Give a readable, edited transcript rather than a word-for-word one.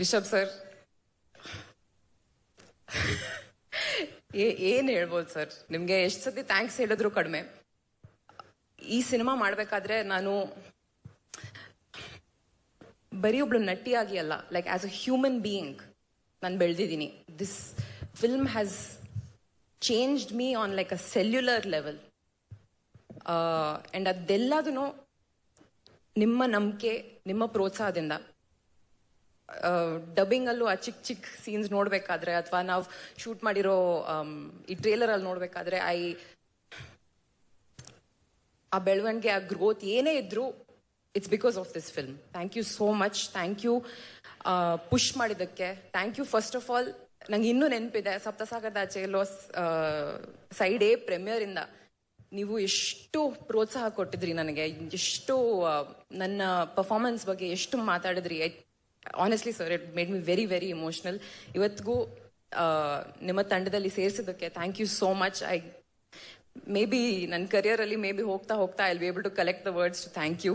Rishabh sir, ಏನ್ ಹೇಳ್ಬೋದು sir, ನಿಮ್ಗೆ ಎಷ್ಟು ಸತಿ ಥ್ಯಾಂಕ್ಸ್ ಹೇಳಿದ್ರು ಕಡಿಮೆ. ಈ ಸಿನಿಮಾ ಮಾಡ್ಬೇಕಾದ್ರೆ ನಾನು ಬರೀ ಒಬ್ಳು ನಟಿಯಾಗಿ ಅಲ್ಲ, like as a human being ನಾನು ಬೆಳೆದಿದ್ದೀನಿ. This film has changed me on like a cellular level. And ಅದೆಲ್ಲದೂ ನಿಮ್ಮ ನಂಬಿಕೆ, ನಿಮ್ಮ ಪ್ರೋತ್ಸಾಹದಿಂದ. ಡಬ್ಬಿಂಗ್ ಅಲ್ಲೂ ಆ ಚಿಕ್ಕ ಚಿಕ್ಕ ಸೀನ್ಸ್ ನೋಡ್ಬೇಕಾದ್ರೆ ಅಥವಾ ನಾವು ಶೂಟ್ ಮಾಡಿರೋ ಈ ಟ್ರೇಲರ್ ಅಲ್ಲಿ ನೋಡ್ಬೇಕಾದ್ರೆ ಆ ಬೆಳವಣಿಗೆ, ಆ ಗ್ರೋತ್ ಏನೇ ಇದ್ರು, it's because of this film. Thank you so much. Thank you push ಮಾಡಿದ್ದಕ್ಕೆ. Thank you first of all. ನಂಗೆ ಇನ್ನೂ ನೆನಪಿದೆ, ಸಪ್ತಸಾಗರದ ಆಚೆ ಎಲ್ಲೋ ಸೈಡ್ ಎ ಪ್ರೀಮಿಯರ್ ಇಂದ ನೀವು ಎಷ್ಟು ಪ್ರೋತ್ಸಾಹ ಕೊಟ್ಟಿದ್ರಿ ನನಗೆ, ಎಷ್ಟು ನನ್ನ ಪರ್ಫಾರ್ಮೆನ್ಸ್ ಬಗ್ಗೆ ಎಷ್ಟು ಮಾತಾಡಿದ್ರಿ. Honestly sir, it made me very very emotional. ಇವತ್ತಿಗೂ ನಿಮ್ಮ ತಂಡದಲ್ಲಿ ಸೇರಿಸಿದ್ದಕ್ಕೆ thank you so much. Maybe ನನ್ನ ಕರಿಯರ್ ಅಲ್ಲಿ ಮೇ ಬಿ ಹೋಗ್ತಾ ಹೋಗ್ತಾ I will be able to collect the words to thank you.